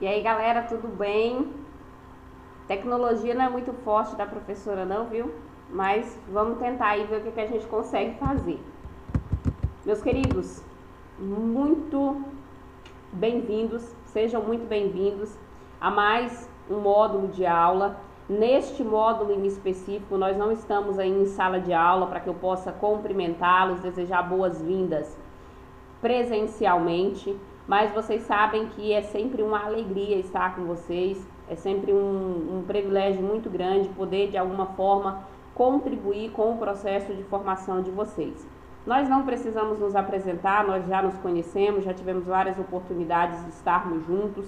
E aí, galera, tudo bem? Tecnologia não é muito forte da professora não, viu? Mas vamos tentar aí ver o que a gente consegue fazer. Meus queridos, muito bem-vindos, sejam muito bem-vindos a mais um módulo de aula. Neste módulo em específico, nós não estamos aí em sala de aula para que eu possa cumprimentá-los, desejar boas-vindas presencialmente, mas vocês sabem que é sempre uma alegria estar com vocês, é sempre um privilégio muito grande poder de alguma forma contribuir com o processo de formação de vocês. Nós não precisamos nos apresentar, nós já nos conhecemos, já tivemos várias oportunidades de estarmos juntos.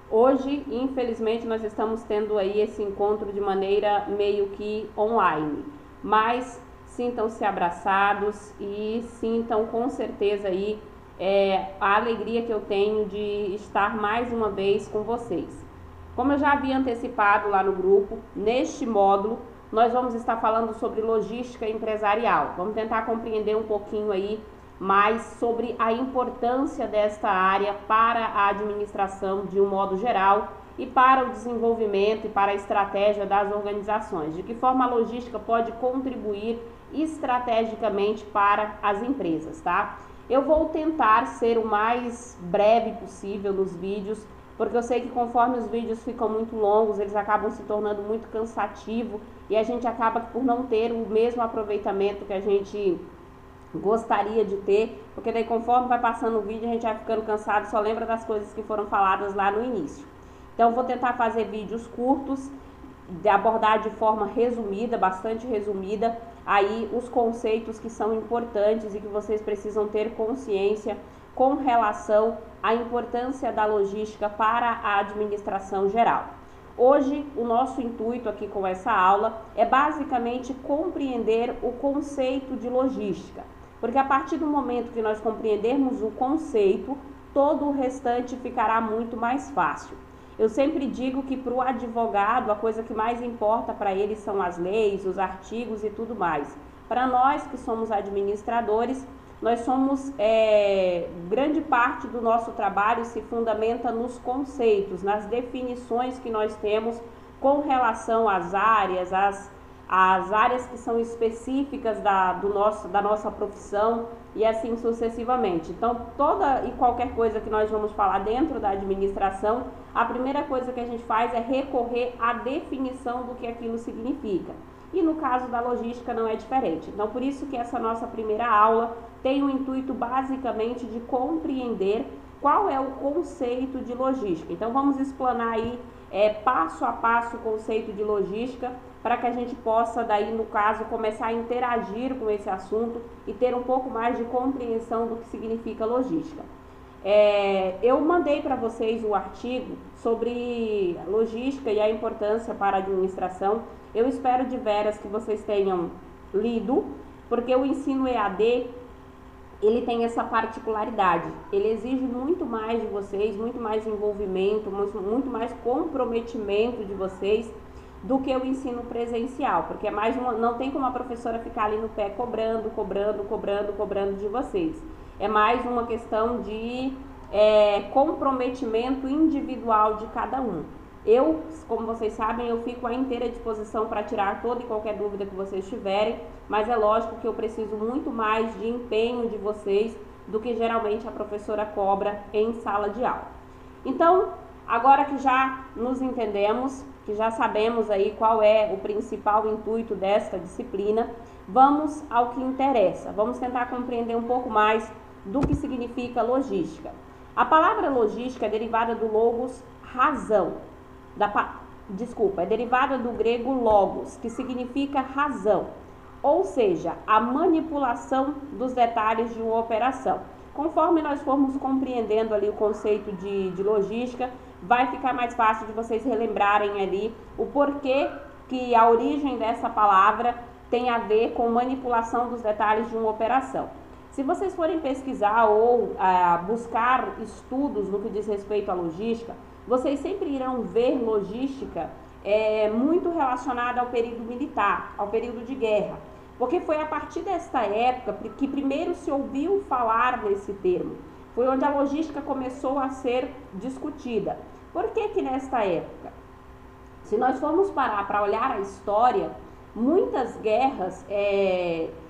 Hoje, infelizmente, nós estamos tendo aí esse encontro de maneira meio que online, mas sintam-se abraçados e sintam com certeza aí a alegria que eu tenho de estar mais uma vez com vocês. Como eu já havia antecipado lá no grupo, neste módulo nós vamos estar falando sobre logística empresarial. Vamos tentar compreender um pouquinho aí mais sobre a importância desta área para a administração de um modo geral e para o desenvolvimento e para a estratégia das organizações. De que forma a logística pode contribuir estrategicamente para as empresas, tá? Eu vou tentar ser o mais breve possível nos vídeos, porque eu sei que conforme os vídeos ficam muito longos, eles acabam se tornando muito cansativo e a gente acaba por não ter o mesmo aproveitamento que a gente gostaria de ter, porque daí conforme vai passando o vídeo a gente vai ficando cansado, só lembra das coisas que foram faladas lá no início. Então eu vou tentar fazer vídeos curtos, de abordar de forma resumida, bastante resumida, aí os conceitos que são importantes e que vocês precisam ter consciência com relação à importância da logística para a administração geral. Hoje, o nosso intuito aqui com essa aula é basicamente compreender o conceito de logística, porque a partir do momento que nós compreendermos o conceito, todo o restante ficará muito mais fácil. Eu sempre digo que para o advogado a coisa que mais importa para ele são as leis, os artigos e tudo mais. Para nós que somos administradores, nós somos, grande parte do nosso trabalho se fundamenta nos conceitos, nas definições que nós temos com relação às áreas, as áreas que são específicas da nossa profissão e assim sucessivamente. Então, toda e qualquer coisa que nós vamos falar dentro da administração, a primeira coisa que a gente faz é recorrer à definição do que aquilo significa. E no caso da logística não é diferente. Então, por isso que essa nossa primeira aula tem o intuito basicamente de compreender qual é o conceito de logística. Então, vamos explanar aí passo a passo o conceito de logística para que a gente possa, daí no caso, começar a interagir com esse assunto e ter um pouco mais de compreensão do que significa logística. Eu mandei para vocês o artigo sobre logística e a importância para a administração. Eu espero de veras que vocês tenham lido, porque o ensino EAD, ele tem essa particularidade, ele exige muito mais de vocês, muito mais envolvimento, muito mais comprometimento de vocês do que o ensino presencial, porque não tem como a professora ficar ali no pé cobrando de vocês. É mais uma questão de comprometimento individual de cada um. Eu, como vocês sabem, eu fico à inteira disposição para tirar toda e qualquer dúvida que vocês tiverem, mas é lógico que eu preciso muito mais de empenho de vocês do que geralmente a professora cobra em sala de aula. Então, agora que já nos entendemos, que já sabemos aí qual é o principal intuito desta disciplina, vamos ao que interessa. Vamos tentar compreender um pouco mais do que significa logística. A palavra logística é derivada do logos razão, é derivada do grego logos, que significa razão, ou seja, a manipulação dos detalhes de uma operação. Conforme nós formos compreendendo ali o conceito de logística, vai ficar mais fácil de vocês relembrarem ali o porquê que a origem dessa palavra tem a ver com manipulação dos detalhes de uma operação. Se vocês forem pesquisar ou buscar estudos no que diz respeito à logística, vocês sempre irão ver logística muito relacionada ao período militar, ao período de guerra, porque foi a partir desta época que primeiro se ouviu falar nesse termo, foi onde a logística começou a ser discutida. Por que que nesta época? Se nós formos parar para olhar a história, muitas guerras,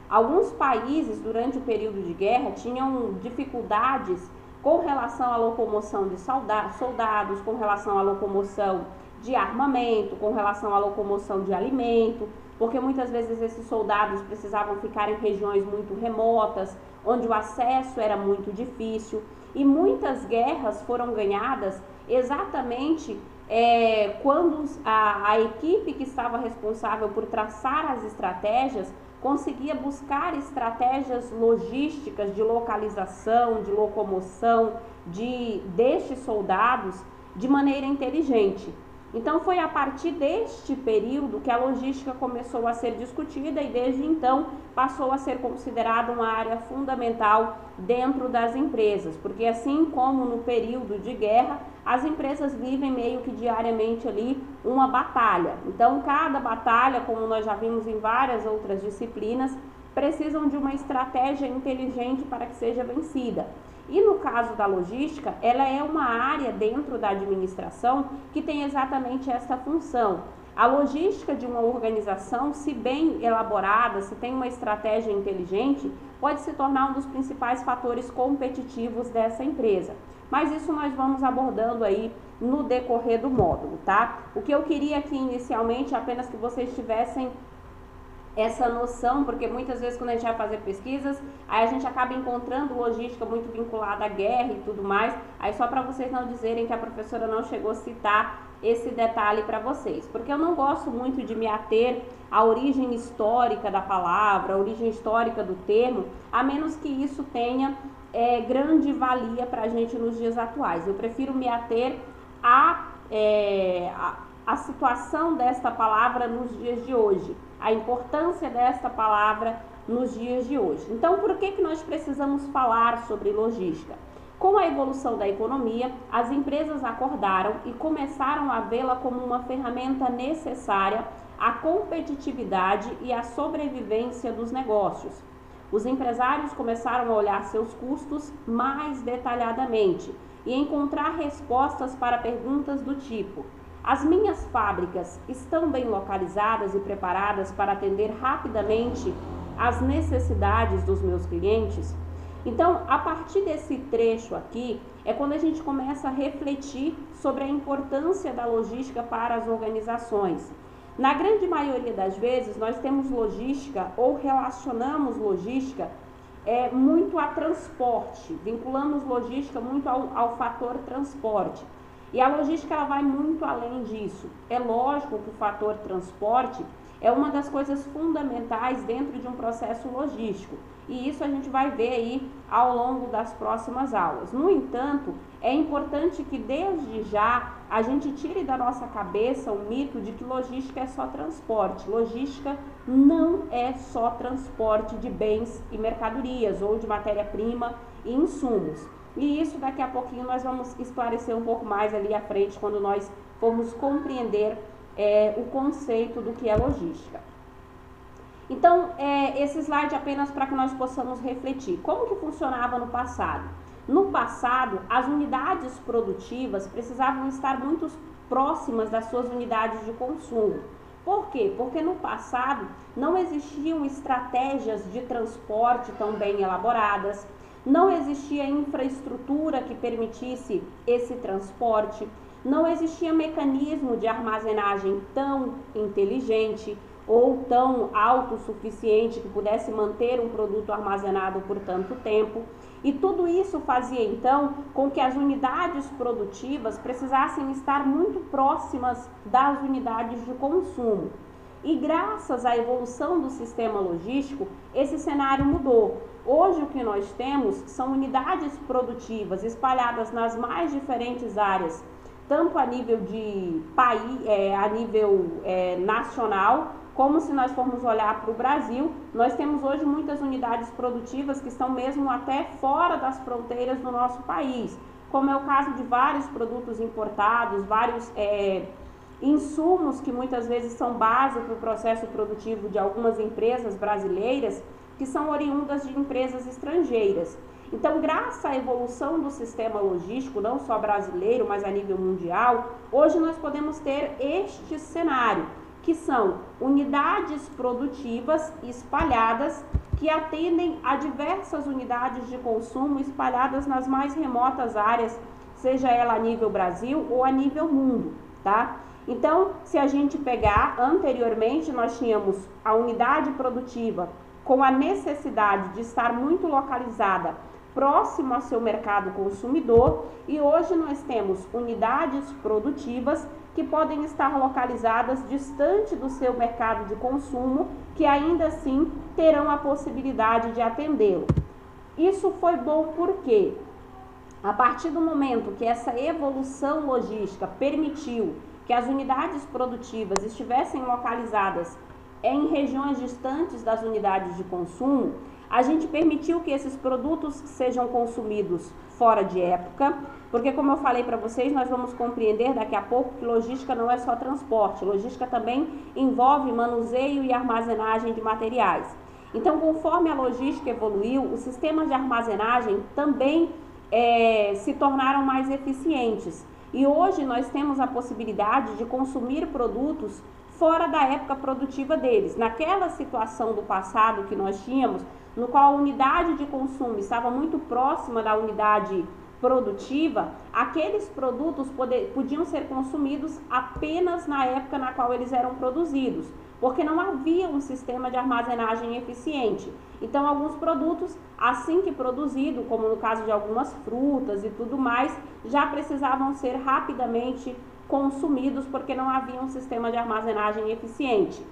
alguns países durante o período de guerra tinham dificuldades com relação à locomoção de soldados, com relação à locomoção de armamento, com relação à locomoção de alimento, porque muitas vezes esses soldados precisavam ficar em regiões muito remotas, onde o acesso era muito difícil, e muitas guerras foram ganhadas exatamente quando a equipe que estava responsável por traçar as estratégias conseguia buscar estratégias logísticas de localização, de locomoção destes soldados de maneira inteligente. Então foi a partir deste período que a logística começou a ser discutida e desde então passou a ser considerada uma área fundamental dentro das empresas, porque assim como no período de guerra, as empresas vivem meio que diariamente ali uma batalha. Então cada batalha, como nós já vimos em várias outras disciplinas, precisam de uma estratégia inteligente para que seja vencida. E no caso da logística, ela é uma área dentro da administração que tem exatamente essa função. A logística de uma organização, se bem elaborada, se tem uma estratégia inteligente, pode se tornar um dos principais fatores competitivos dessa empresa. Mas isso nós vamos abordando aí no decorrer do módulo, tá? O que eu queria aqui inicialmente, apenas que vocês tivessem essa noção, porque muitas vezes quando a gente vai fazer pesquisas, aí a gente acaba encontrando logística muito vinculada à guerra e tudo mais, aí só para vocês não dizerem que a professora não chegou a citar esse detalhe para vocês, porque eu não gosto muito de me ater à origem histórica da palavra, a origem histórica do termo, a menos que isso tenha grande valia para a gente nos dias atuais. Eu prefiro me ater a situação desta palavra nos dias de hoje, a importância desta palavra nos dias de hoje. Então, por que nós precisamos falar sobre logística? Com a evolução da economia, as empresas acordaram e começaram a vê-la como uma ferramenta necessária à competitividade e à sobrevivência dos negócios. Os empresários começaram a olhar seus custos mais detalhadamente e encontrar respostas para perguntas do tipo: as minhas fábricas estão bem localizadas e preparadas para atender rapidamente às necessidades dos meus clientes? Então, a partir desse trecho aqui, é quando a gente começa a refletir sobre a importância da logística para as organizações. Na grande maioria das vezes, nós temos logística ou relacionamos logística muito a transporte, vinculamos logística muito ao fator transporte. E a logística ela vai muito além disso. É lógico que o fator transporte é uma das coisas fundamentais dentro de um processo logístico. E isso a gente vai ver aí ao longo das próximas aulas. No entanto, é importante que desde já a gente tire da nossa cabeça o mito de que logística é só transporte. Logística não é só transporte de bens e mercadorias ou de matéria-prima e insumos. E isso daqui a pouquinho nós vamos esclarecer um pouco mais ali à frente quando nós formos compreender o conceito do que é logística. Então, esse slide apenas para que nós possamos refletir. Como que funcionava no passado? No passado, as unidades produtivas precisavam estar muito próximas das suas unidades de consumo. Por quê? Porque no passado não existiam estratégias de transporte tão bem elaboradas, não existia infraestrutura que permitisse esse transporte, não existia mecanismo de armazenagem tão inteligente ou tão autossuficiente que pudesse manter um produto armazenado por tanto tempo. E tudo isso fazia então com que as unidades produtivas precisassem estar muito próximas das unidades de consumo. E graças à evolução do sistema logístico, esse cenário mudou. Hoje o que nós temos são unidades produtivas espalhadas nas mais diferentes áreas, tanto a nível de país, a nível nacional, como se nós formos olhar para o Brasil, nós temos hoje muitas unidades produtivas que estão mesmo até fora das fronteiras do nosso país, como é o caso de vários produtos importados, vários insumos que muitas vezes são base para o processo produtivo de algumas empresas brasileiras, que são oriundas de empresas estrangeiras. Então, graças à evolução do sistema logístico, não só brasileiro, mas a nível mundial, hoje nós podemos ter este cenário, que são unidades produtivas espalhadas que atendem a diversas unidades de consumo espalhadas nas mais remotas áreas, seja ela a nível Brasil ou a nível mundo, tá? Então, se a gente pegar, anteriormente nós tínhamos a unidade produtiva com a necessidade de estar muito localizada próximo ao seu mercado consumidor, e hoje nós temos unidades produtivas que podem estar localizadas distante do seu mercado de consumo, que ainda assim terão a possibilidade de atendê-lo. Isso foi bom porque, a partir do momento que essa evolução logística permitiu que as unidades produtivas estivessem localizadas em regiões distantes das unidades de consumo, a gente permitiu que esses produtos sejam consumidos fora de época, porque como eu falei para vocês, nós vamos compreender daqui a pouco que logística não é só transporte, logística também envolve manuseio e armazenagem de materiais. Então, conforme a logística evoluiu, os sistemas de armazenagem também se tornaram mais eficientes. E hoje nós temos a possibilidade de consumir produtos fora da época produtiva deles. Naquela situação do passado que nós tínhamos, no qual a unidade de consumo estava muito próxima da unidade produtiva, aqueles produtos podiam ser consumidos apenas na época na qual eles eram produzidos, porque não havia um sistema de armazenagem eficiente. Então, alguns produtos, assim que produzido, como no caso de algumas frutas e tudo mais, já precisavam ser rapidamente consumidos, porque não havia um sistema de armazenagem eficiente.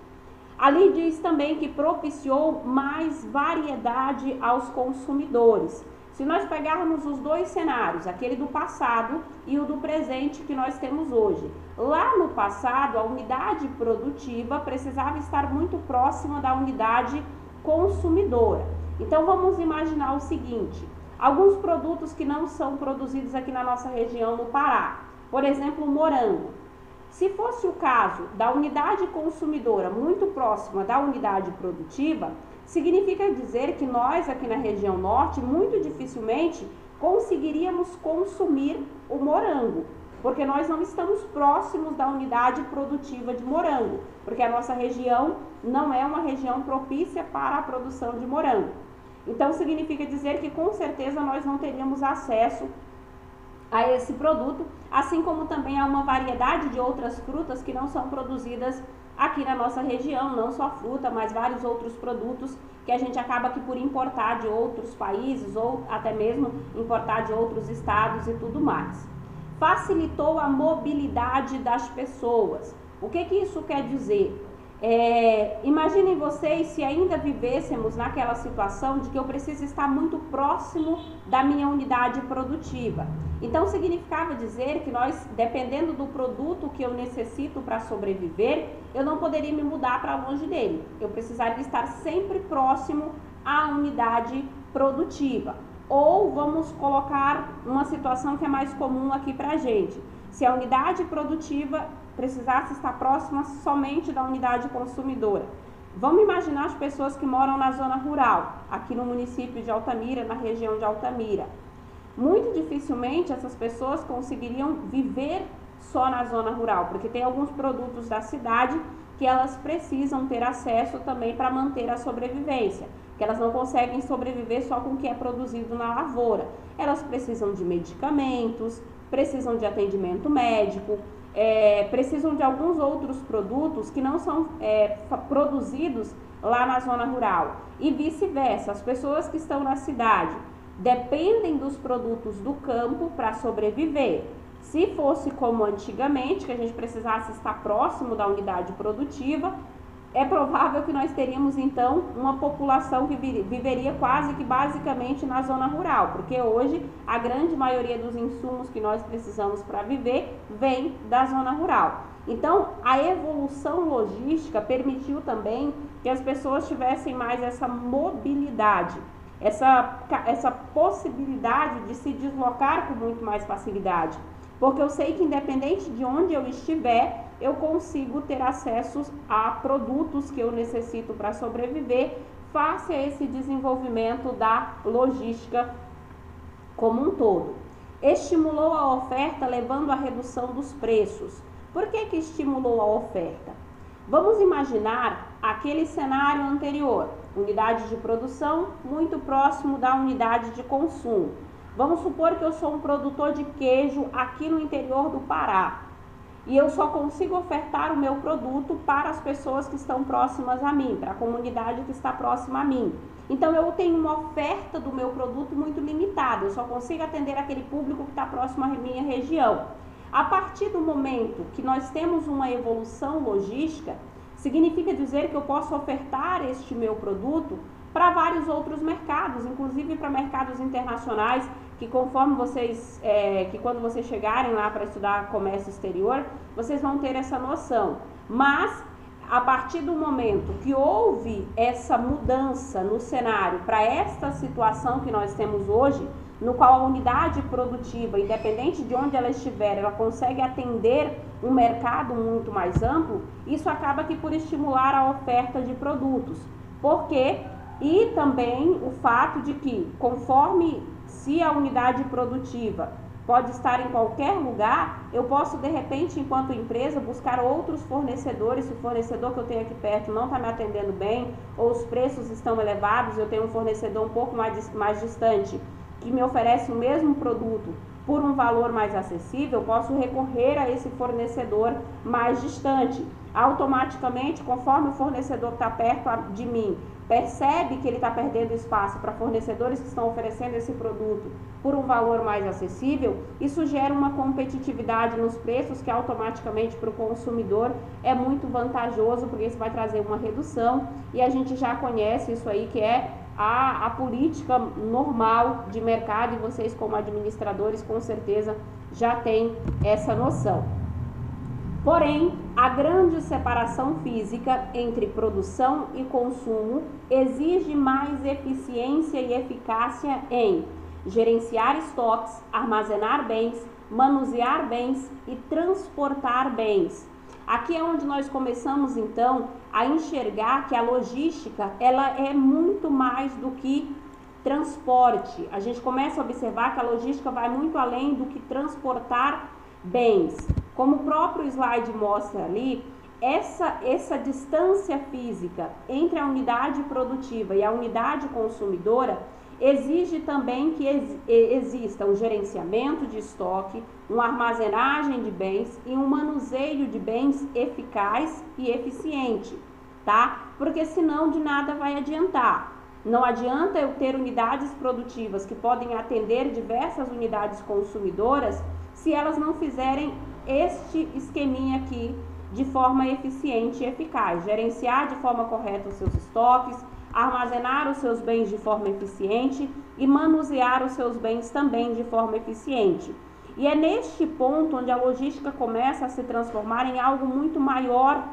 A lei diz também que propiciou mais variedade aos consumidores. Se nós pegarmos os dois cenários, aquele do passado e o do presente que nós temos hoje, lá no passado a unidade produtiva precisava estar muito próxima da unidade consumidora. Então vamos imaginar o seguinte, alguns produtos que não são produzidos aqui na nossa região no Pará, por exemplo, o morango. Se fosse o caso da unidade consumidora muito próxima da unidade produtiva, significa dizer que nós aqui na região norte muito dificilmente conseguiríamos consumir o morango, porque nós não estamos próximos da unidade produtiva de morango, porque a nossa região não é uma região propícia para a produção de morango. Então significa dizer que com certeza nós não teríamos acesso a esse produto, assim como também há uma variedade de outras frutas que não são produzidas aqui na nossa região, não só fruta, mas vários outros produtos que a gente acaba aqui por importar de outros países ou até mesmo importar de outros estados e tudo mais. Facilitou a mobilidade das pessoas. O que isso quer dizer? Imaginem vocês se ainda vivêssemos naquela situação de que eu preciso estar muito próximo da minha unidade produtiva. Então significava dizer que nós, dependendo do produto que eu necessito para sobreviver, eu não poderia me mudar para longe dele. Eu precisaria estar sempre próximo à unidade produtiva. Ou vamos colocar uma situação que é mais comum aqui para a gente. Se a unidade produtiva precisasse estar próxima somente da unidade consumidora. Vamos imaginar as pessoas que moram na zona rural, aqui no município de Altamira, na região de Altamira. Muito dificilmente essas pessoas conseguiriam viver só na zona rural, porque tem alguns produtos da cidade que elas precisam ter acesso também para manter a sobrevivência, que elas não conseguem sobreviver só com o que é produzido na lavoura. Elas precisam de medicamentos, precisam de atendimento médico, precisam de alguns outros produtos que não são produzidos lá na zona rural. E vice-versa, as pessoas que estão na cidade dependem dos produtos do campo para sobreviver. Se fosse como antigamente, que a gente precisasse estar próximo da unidade produtiva, é provável que nós teríamos então uma população que viveria quase que basicamente na zona rural, porque hoje a grande maioria dos insumos que nós precisamos para viver vem da zona rural. Então a evolução logística permitiu também que as pessoas tivessem mais essa mobilidade, essa possibilidade de se deslocar com muito mais facilidade, porque eu sei que independente de onde eu estiver, eu consigo ter acesso a produtos que eu necessito para sobreviver face a esse desenvolvimento da logística como um todo. Estimulou a oferta levando à redução dos preços. Por que estimulou a oferta? Vamos imaginar aquele cenário anterior, unidade de produção muito próximo da unidade de consumo. Vamos supor que eu sou um produtor de queijo aqui no interior do Pará e eu só consigo ofertar o meu produto para as pessoas que estão próximas a mim, para a comunidade que está próxima a mim. Então eu tenho uma oferta do meu produto muito limitada, eu só consigo atender aquele público que está próximo à minha região. A partir do momento que nós temos uma evolução logística, significa dizer que eu posso ofertar este meu produto para vários outros mercados, inclusive para mercados internacionais, que conforme vocês, que quando vocês chegarem lá para estudar comércio exterior, vocês vão ter essa noção. Mas, a partir do momento que houve essa mudança no cenário para esta situação que nós temos hoje, no qual a unidade produtiva, independente de onde ela estiver, ela consegue atender um mercado muito mais amplo, isso acaba que por estimular a oferta de produtos. Por quê? E também o fato de que, conforme se a unidade produtiva pode estar em qualquer lugar, eu posso, de repente, enquanto empresa, buscar outros fornecedores. Se o fornecedor que eu tenho aqui perto não está me atendendo bem, ou os preços estão elevados, eu tenho um fornecedor um pouco mais distante, que me oferece o mesmo produto por um valor mais acessível, eu posso recorrer a esse fornecedor mais distante. Automaticamente, conforme o fornecedor que está perto de mim percebe que ele está perdendo espaço para fornecedores que estão oferecendo esse produto por um valor mais acessível, isso gera uma competitividade nos preços que automaticamente para o consumidor é muito vantajoso, porque isso vai trazer uma redução, e a gente já conhece isso aí, que é a política normal de mercado, e vocês como administradores com certeza já têm essa noção. Porém, a grande separação física entre produção e consumo exige mais eficiência e eficácia em gerenciar estoques, armazenar bens, manusear bens e transportar bens. Aqui é onde nós começamos então a enxergar que a logística ela é muito mais do que transporte. A gente começa a observar que a logística vai muito além do que transportar bens. Como o próprio slide mostra ali, essa distância física entre a unidade produtiva e a unidade consumidora exige também que exista um gerenciamento de estoque, uma armazenagem de bens e um manuseio de bens eficaz e eficiente, tá? Porque senão de nada vai adiantar. Não adianta eu ter unidades produtivas que podem atender diversas unidades consumidoras se elas não fizerem este esqueminha aqui de forma eficiente e eficaz. Gerenciar de forma correta os seus estoques, armazenar os seus bens de forma eficiente e manusear os seus bens também de forma eficiente. E é neste ponto onde a logística começa a se transformar em algo muito maior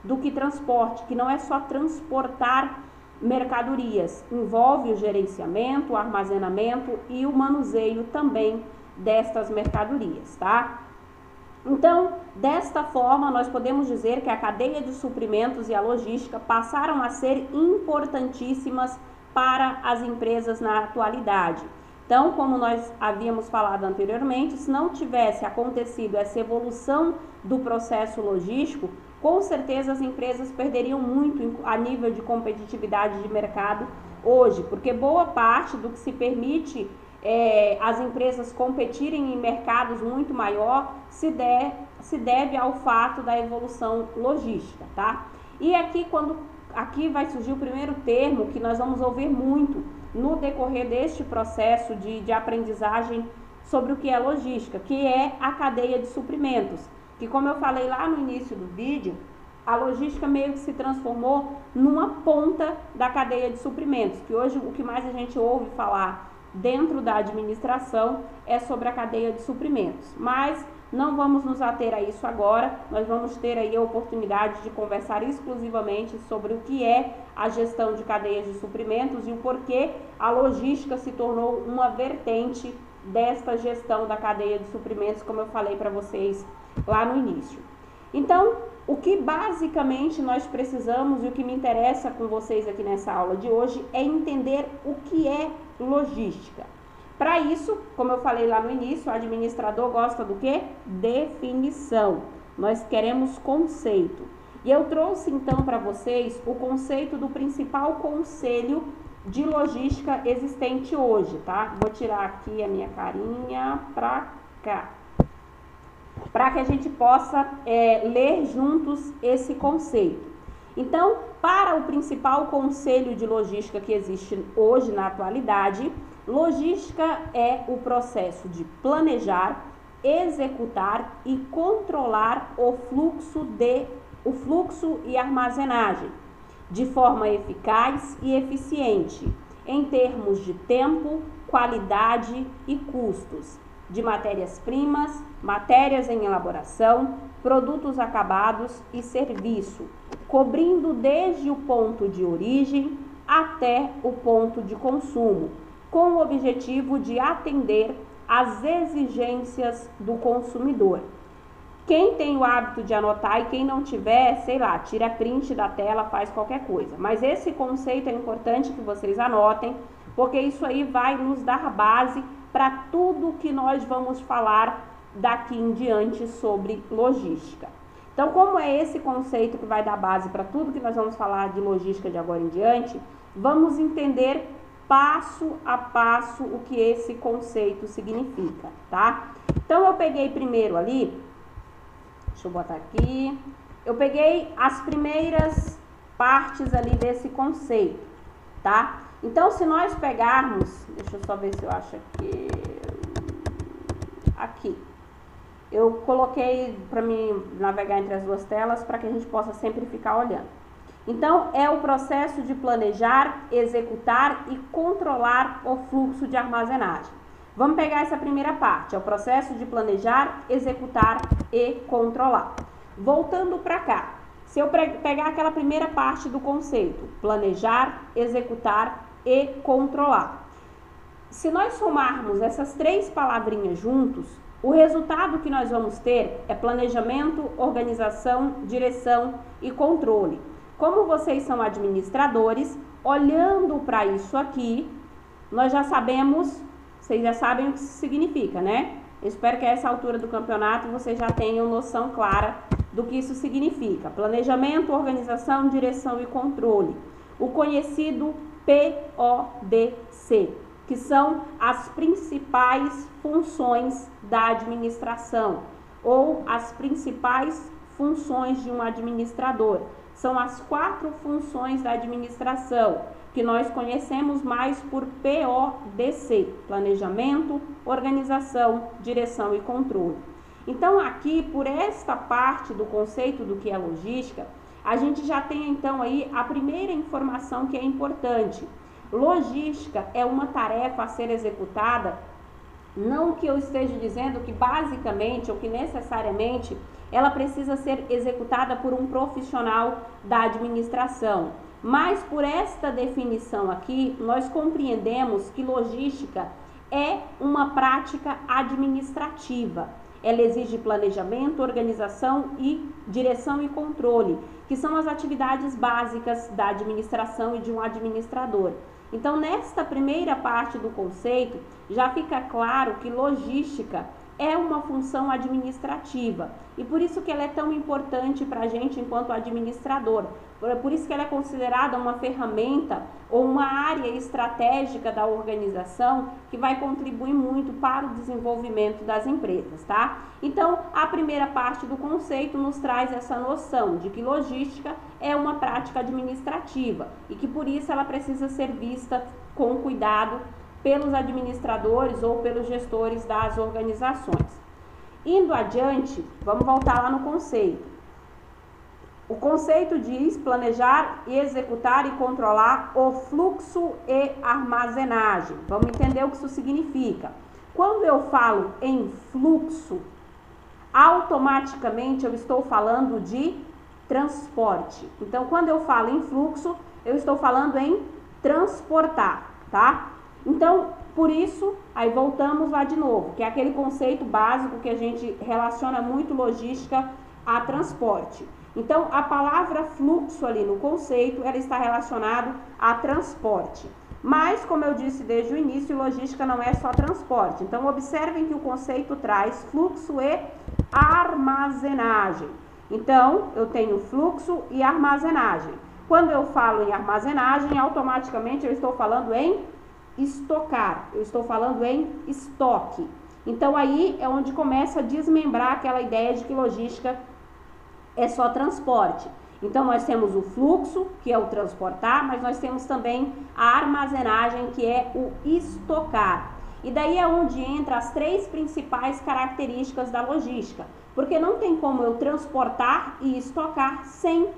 do que transporte, que não é só transportar mercadorias, envolve o gerenciamento, o armazenamento e o manuseio também destas mercadorias, tá? Então, desta forma, nós podemos dizer que a cadeia de suprimentos e a logística passaram a ser importantíssimas para as empresas na atualidade. Então, como nós havíamos falado anteriormente, se não tivesse acontecido essa evolução do processo logístico, com certeza as empresas perderiam muito a nível de competitividade de mercado hoje, porque boa parte do que se permite as empresas competirem em mercados muito maior se deve ao fato da evolução logística, tá? E aqui vai surgir o primeiro termo que nós vamos ouvir muito no decorrer deste processo de aprendizagem sobre o que é logística, que é a cadeia de suprimentos, que como eu falei lá no início do vídeo, a logística meio que se transformou numa ponta da cadeia de suprimentos, que hoje o que mais a gente ouve falar dentro da administração é sobre a cadeia de suprimentos, mas não vamos nos ater a isso agora. Nós vamos ter aí a oportunidade de conversar exclusivamente sobre o que é a gestão de cadeias de suprimentos e o porquê a logística se tornou uma vertente desta gestão da cadeia de suprimentos, como eu falei para vocês lá no início. Então, o que basicamente nós precisamos e o que me interessa com vocês aqui nessa aula de hoje é entender o que é logística. Para isso, como eu falei lá no início, o administrador gosta do quê? Definição. Nós queremos conceito. E eu trouxe então para vocês o conceito do principal conselho de logística existente hoje, tá? Vou tirar aqui a minha carinha para cá, para que a gente possa ler juntos esse conceito. Então, para o principal conselho de logística que existe hoje na atualidade, logística é o processo de planejar, executar e controlar o fluxo e armazenagem de forma eficaz e eficiente em termos de tempo, qualidade e custos de matérias-primas, matérias em elaboração, produtos acabados e serviço, cobrindo desde o ponto de origem até o ponto de consumo, com o objetivo de atender às exigências do consumidor. Quem tem o hábito de anotar e quem não tiver, sei lá, tira print da tela, faz qualquer coisa. Mas esse conceito é importante que vocês anotem, porque isso aí vai nos dar base para tudo que nós vamos falar daqui em diante sobre logística. Então, como é esse conceito que vai dar base para tudo que nós vamos falar de logística de agora em diante, vamos entender passo a passo o que esse conceito significa, tá? Então, eu peguei primeiro ali, deixa eu botar aqui, eu peguei as primeiras partes ali desse conceito, tá? Então, se nós pegarmos, deixa eu só ver se eu acho aqui, eu coloquei para mim navegar entre as duas telas para que a gente possa sempre ficar olhando. Então, é o processo de planejar, executar e controlar o fluxo de armazenagem. Vamos pegar essa primeira parte, é o processo de planejar, executar e controlar. Voltando para cá, se eu pegar aquela primeira parte do conceito, planejar, executar e controlar. Se nós somarmos essas três palavrinhas juntos, o resultado que nós vamos ter é planejamento, organização, direção e controle. Como vocês são administradores, olhando para isso aqui, nós já sabemos, vocês já sabem o que isso significa, né? Eu espero que a essa altura do campeonato vocês já tenham noção clara do que isso significa. Planejamento, organização, direção e controle. O conhecido PODC, que são as principais funções da administração ou as principais funções de um administrador. São as 4 funções da administração, que nós conhecemos mais por PODC, planejamento, organização, direção e controle. Então aqui, por esta parte do conceito do que é logística, a gente já tem então aí a primeira informação que é importante. Logística é uma tarefa a ser executada, não que eu esteja dizendo que basicamente ou que necessariamente ela precisa ser executada por um profissional da administração. Mas por esta definição aqui, nós compreendemos que logística é uma prática administrativa. Ela exige planejamento, organização e direção e controle, que são as atividades básicas da administração e de um administrador. Então, nesta primeira parte do conceito, já fica claro que logística é uma função administrativa e por isso que ela é tão importante para a gente enquanto administrador. Por isso que ela é considerada uma ferramenta ou uma área estratégica da organização que vai contribuir muito para o desenvolvimento das empresas, tá? Então, a primeira parte do conceito nos traz essa noção de que logística é uma prática administrativa e que por isso ela precisa ser vista com cuidado pelos administradores ou pelos gestores das organizações. Indo adiante, vamos voltar lá no conceito. O conceito diz planejar, executar e controlar o fluxo e armazenagem. Vamos entender o que isso significa. Quando eu falo em fluxo, automaticamente eu estou falando de transporte. Então, quando eu falo em fluxo, eu estou falando em transportar, tá? Então, por isso, aí voltamos lá de novo, que é aquele conceito básico que a gente relaciona muito logística a transporte. Então, a palavra fluxo ali no conceito, ela está relacionada a transporte. Mas, como eu disse desde o início, logística não é só transporte. Então, observem que o conceito traz fluxo e armazenagem. Então, eu tenho fluxo e armazenagem. Quando eu falo em armazenagem, automaticamente eu estou falando em estocar, eu estou falando em estoque. Então, aí é onde começa a desmembrar aquela ideia de que logística é só transporte. Então, nós temos o fluxo, que é o transportar, mas nós temos também a armazenagem, que é o estocar. E daí é onde entra as três principais características da logística, porque não tem como eu transportar e estocar sem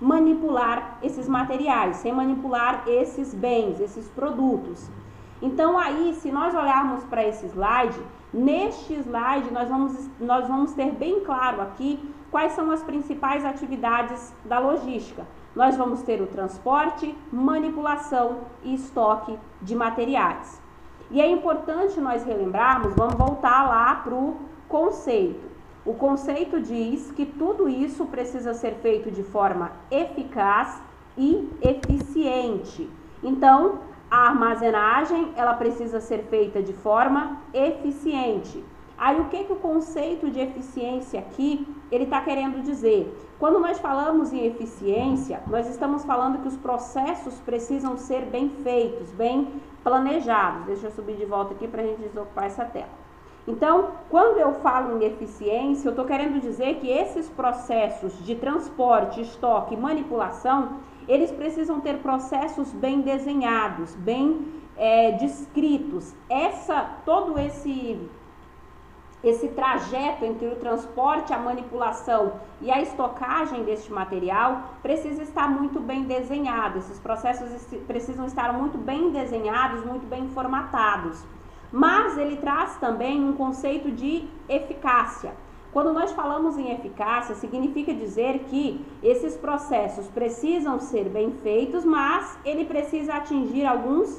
manipular esses materiais, sem manipular esses bens, esses produtos. Então, aí, se nós olharmos para esse slide, neste slide nós vamos ter bem claro aqui quais são as principais atividades da logística. Nós vamos ter o transporte, manipulação e estoque de materiais. E é importante nós relembrarmos, vamos voltar lá para o conceito. O conceito diz que tudo isso precisa ser feito de forma eficaz e eficiente. Então, a armazenagem, ela precisa ser feita de forma eficiente. Aí, o que o conceito de eficiência aqui, ele está querendo dizer? Quando nós falamos em eficiência, nós estamos falando que os processos precisam ser bem feitos, bem planejados. Deixa eu subir de volta aqui para a gente desocupar essa tela. Então, quando eu falo em eficiência, eu estou querendo dizer que esses processos de transporte, estoque e manipulação, eles precisam ter processos bem desenhados, bem descritos. Todo esse trajeto entre o transporte, a manipulação e a estocagem deste material precisa estar muito bem desenhado. Esses processos precisam estar muito bem desenhados, muito bem formatados. Mas ele traz também um conceito de eficácia. Quando nós falamos em eficácia, significa dizer que esses processos precisam ser bem feitos, mas ele precisa atingir alguns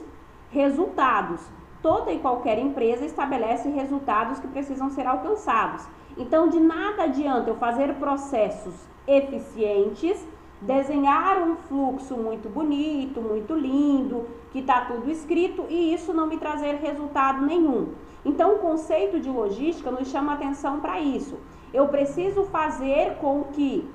resultados. Toda e qualquer empresa estabelece resultados que precisam ser alcançados. Então, de nada adianta eu fazer processos eficientes, desenhar um fluxo muito bonito, muito lindo, que está tudo escrito, e isso não me trazer resultado nenhum. Então, o conceito de logística nos chama atenção para isso. Eu preciso fazer com que,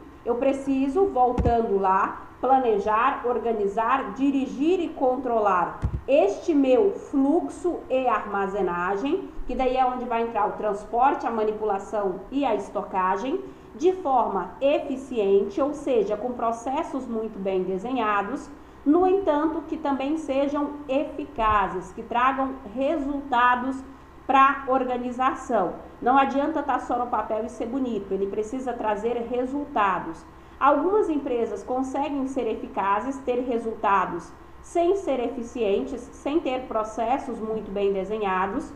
voltando lá, planejar, organizar, dirigir e controlar este meu fluxo e armazenagem, que daí é onde vai entrar o transporte, a manipulação e a estocagem, de forma eficiente, ou seja, com processos muito bem desenhados, no entanto, que também sejam eficazes, que tragam resultados para a organização. Não adianta estar só no papel e ser bonito, ele precisa trazer resultados. Algumas empresas conseguem ser eficazes, ter resultados sem ser eficientes, sem ter processos muito bem desenhados,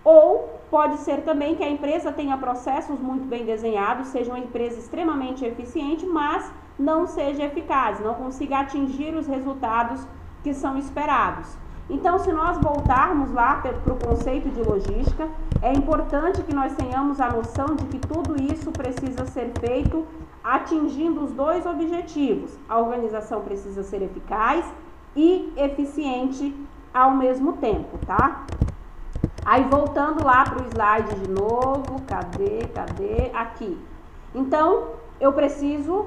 ou pode ser também que a empresa tenha processos muito bem desenhados, seja uma empresa extremamente eficiente, mas não seja eficaz, não consiga atingir os resultados que são esperados. Então, se nós voltarmos lá para o conceito de logística, é importante que nós tenhamos a noção de que tudo isso precisa ser feito atingindo os dois objetivos. A organização precisa ser eficaz e eficiente ao mesmo tempo, tá? Aí, voltando lá para o slide de novo, cadê? Aqui. Então, eu preciso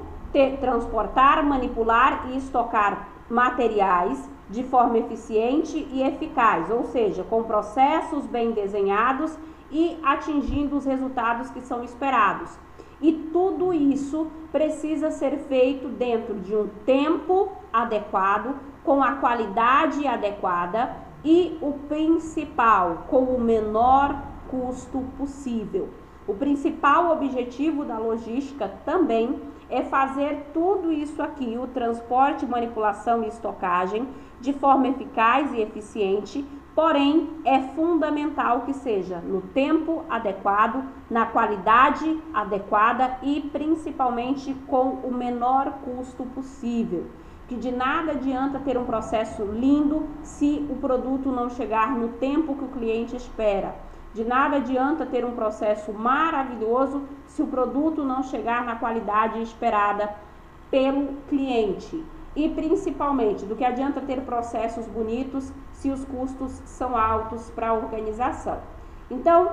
transportar, manipular e estocar materiais de forma eficiente e eficaz, ou seja, com processos bem desenhados e atingindo os resultados que são esperados. E tudo isso precisa ser feito dentro de um tempo adequado, com a qualidade adequada e o principal, com o menor custo possível. O principal objetivo da logística também é fazer tudo isso aqui, o transporte, manipulação e estocagem, de forma eficaz e eficiente, porém é fundamental que seja no tempo adequado, na qualidade adequada e principalmente com o menor custo possível. Que de nada adianta ter um processo lindo se o produto não chegar no tempo que o cliente espera. De nada adianta ter um processo maravilhoso se o produto não chegar na qualidade esperada pelo cliente. E principalmente, do que adianta ter processos bonitos se os custos são altos para a organização. Então,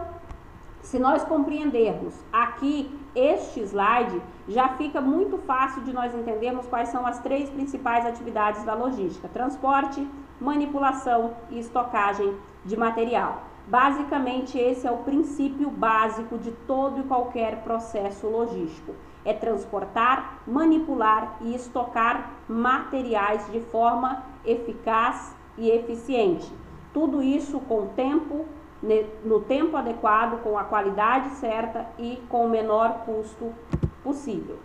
se nós compreendermos aqui este slide, já fica muito fácil de nós entendermos quais são as 3 principais atividades da logística: transporte, manipulação e estocagem de material. Basicamente, esse é o princípio básico de todo e qualquer processo logístico. É transportar, manipular e estocar materiais de forma eficaz e eficiente. Tudo isso com tempo, no tempo adequado, com a qualidade certa e com o menor custo possível.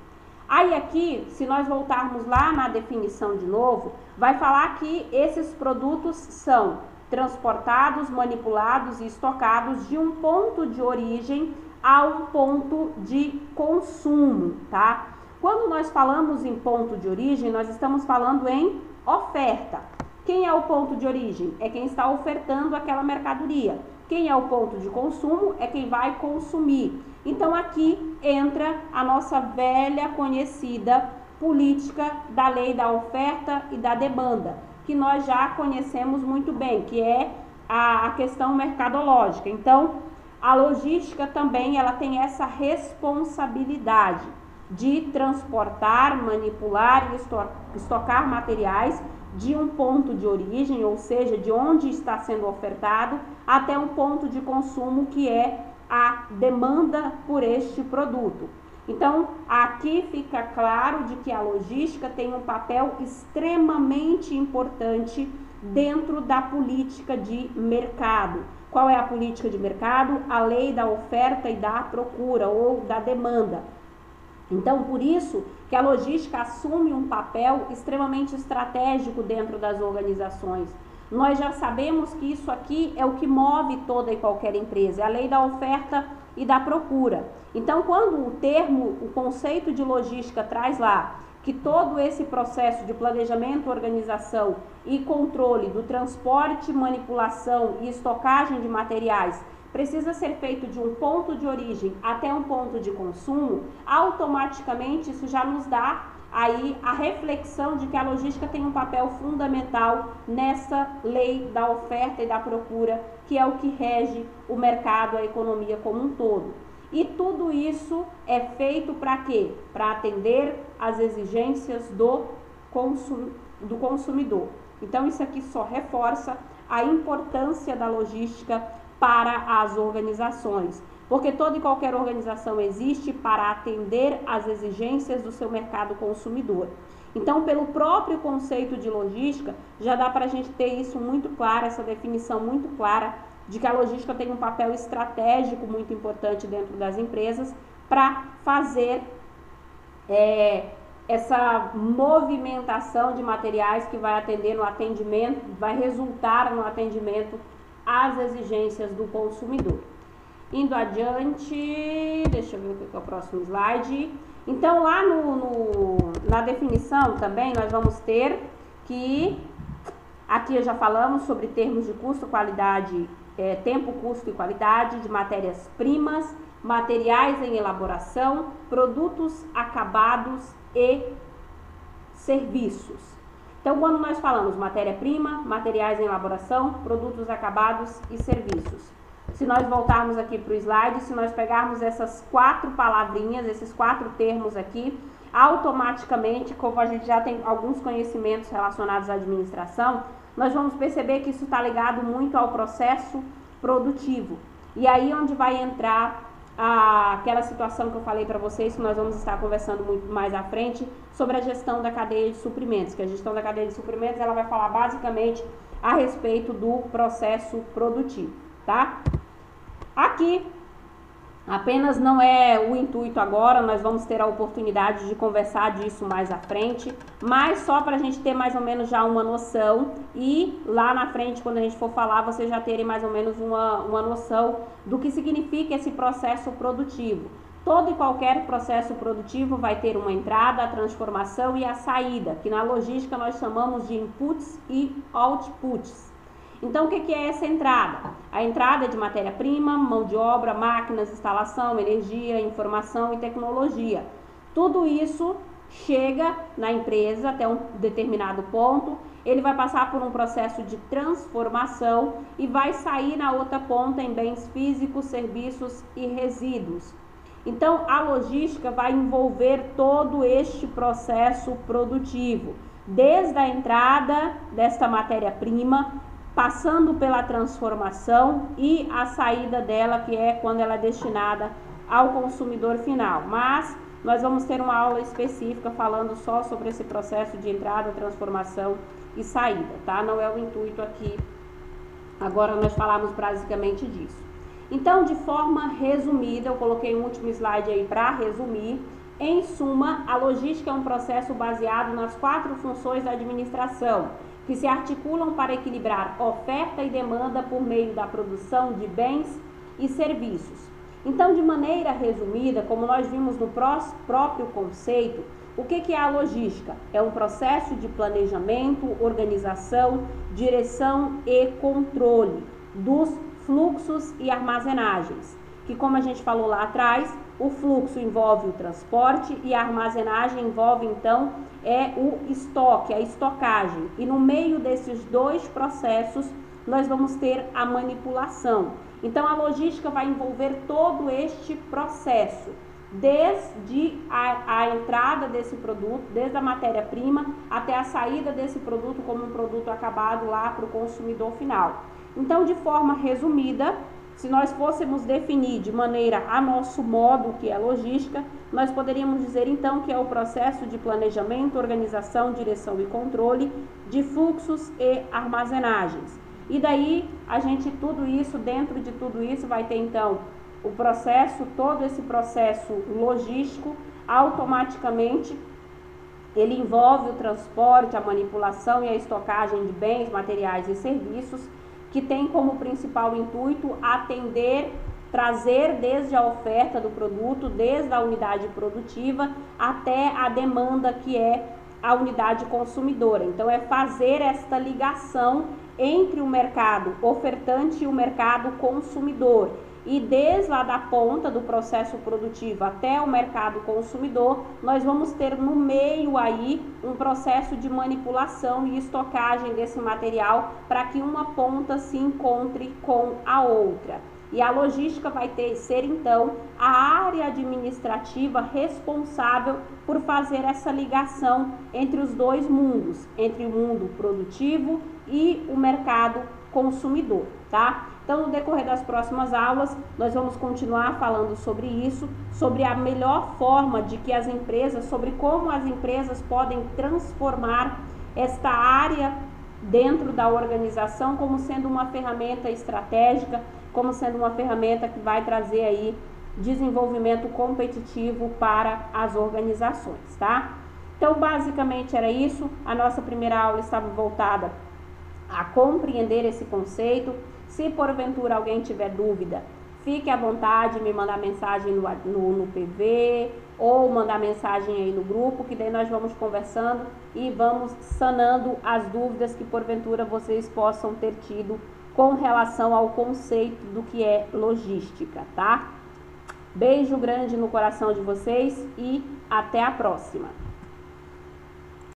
Aí aqui, se nós voltarmos lá na definição de novo, vai falar que esses produtos são transportados, manipulados e estocados de um ponto de origem a um ponto de consumo, tá? Quando nós falamos em ponto de origem, nós estamos falando em oferta. Quem é o ponto de origem? É quem está ofertando aquela mercadoria. Quem é o ponto de consumo? É quem vai consumir. Então aqui entra a nossa velha conhecida política da lei da oferta e da demanda, que nós já conhecemos muito bem, que é a questão mercadológica. Então, a logística também ela tem essa responsabilidade de transportar, manipular e estocar materiais de um ponto de origem, ou seja, de onde está sendo ofertado, até um ponto de consumo, que é a demanda por este produto. Então, aqui fica claro de que a logística tem um papel extremamente importante dentro da política de mercado. Qual é a política de mercado? A lei da oferta e da procura, ou da demanda. Então, por isso que a logística assume um papel extremamente estratégico dentro das organizações. Nós já sabemos que isso aqui é o que move toda e qualquer empresa, é a lei da oferta e da procura. Então, quando o conceito de logística traz lá que todo esse processo de planejamento, organização e controle do transporte, manipulação e estocagem de materiais precisa ser feito de um ponto de origem até um ponto de consumo, automaticamente isso já nos dá aí a reflexão de que a logística tem um papel fundamental nessa lei da oferta e da procura, que é o que rege o mercado, a economia como um todo. E tudo isso é feito para quê? Para atender às exigências do consumidor. Então, isso aqui só reforça a importância da logística para as organizações, porque toda e qualquer organização existe para atender às exigências do seu mercado consumidor. Então, pelo próprio conceito de logística, já dá para a gente ter isso muito claro, essa definição muito clara de que a logística tem um papel estratégico muito importante dentro das empresas para fazer essa movimentação de materiais que vai atender no atendimento, vai resultar no atendimento às exigências do consumidor. Indo adiante, deixa eu ver o que é o próximo slide. Então, lá na definição também nós vamos ter que, aqui já falamos sobre termos de custo, qualidade, tempo, custo e qualidade de matérias-primas, materiais em elaboração, produtos acabados e serviços. Então, quando nós falamos matéria-prima, materiais em elaboração, produtos acabados e serviços. Se nós voltarmos aqui para o slide, se nós pegarmos essas 4 palavrinhas, esses 4 termos aqui, automaticamente, como a gente já tem alguns conhecimentos relacionados à administração, nós vamos perceber que isso está ligado muito ao processo produtivo. E aí onde vai entrar aquela situação que eu falei para vocês, que nós vamos estar conversando muito mais à frente, sobre a gestão da cadeia de suprimentos, que a gestão da cadeia de suprimentos ela vai falar basicamente a respeito do processo produtivo, tá? Aqui, apenas não é o intuito agora, nós vamos ter a oportunidade de conversar disso mais à frente, mas só para a gente ter mais ou menos já uma noção e lá na frente, quando a gente for falar, vocês já terem mais ou menos uma noção do que significa esse processo produtivo. Todo e qualquer processo produtivo vai ter uma entrada, a transformação e a saída, que na logística nós chamamos de inputs e outputs. Então, o que é essa entrada? A entrada é de matéria-prima, mão de obra, máquinas, instalação, energia, informação e tecnologia. Tudo isso chega na empresa até um determinado ponto, ele vai passar por um processo de transformação e vai sair na outra ponta em bens físicos, serviços e resíduos. Então, a logística vai envolver todo este processo produtivo, desde a entrada desta matéria-prima, passando pela transformação e a saída dela, que é quando ela é destinada ao consumidor final. Mas nós vamos ter uma aula específica falando só sobre esse processo de entrada, transformação e saída, tá? Não é o intuito aqui, agora nós falamos basicamente disso. Então, de forma resumida, eu coloquei um último slide aí para resumir. Em suma, a logística é um processo baseado nas 4 funções da administração, que se articulam para equilibrar oferta e demanda por meio da produção de bens e serviços. Então, de maneira resumida, como nós vimos no próprio conceito, o que é a logística? É um processo de planejamento, organização, direção e controle dos fluxos e armazenagens, que, como a gente falou lá atrás, o fluxo envolve o transporte e a armazenagem envolve, então, o estoque, a estocagem. E no meio desses 2 processos, nós vamos ter a manipulação. Então, a logística vai envolver todo este processo, desde a entrada desse produto, desde a matéria-prima até a saída desse produto como um produto acabado lá para o consumidor final. Então, de forma resumida, se nós fôssemos definir de maneira a nosso modo o que é logística, nós poderíamos dizer então que é o processo de planejamento, organização, direção e controle de fluxos e armazenagens. E daí, dentro de tudo isso, vai ter então o processo, todo esse processo logístico, automaticamente ele envolve o transporte, a manipulação e a estocagem de bens, materiais e serviços, que tem como principal intuito trazer desde a oferta do produto, desde a unidade produtiva até a demanda, que é a unidade consumidora. Então, é fazer esta ligação entre o mercado ofertante e o mercado consumidor. E desde lá da ponta do processo produtivo até o mercado consumidor, nós vamos ter no meio aí um processo de manipulação e estocagem desse material para que uma ponta se encontre com a outra. E a logística vai ser então a área administrativa responsável por fazer essa ligação entre os 2 mundos, entre o mundo produtivo e o mercado consumidor, tá? Então, no decorrer das próximas aulas, nós vamos continuar falando sobre isso, sobre a melhor forma de que as empresas, sobre como as empresas podem transformar esta área dentro da organização como sendo uma ferramenta estratégica, como sendo uma ferramenta que vai trazer aí desenvolvimento competitivo para as organizações, tá? Então, basicamente era isso. A nossa primeira aula estava voltada a compreender esse conceito. Se porventura alguém tiver dúvida, fique à vontade, me mandar mensagem no PV ou mandar mensagem aí no grupo, que daí nós vamos conversando e vamos sanando as dúvidas que porventura vocês possam ter tido com relação ao conceito do que é logística, tá? Beijo grande no coração de vocês e até a próxima!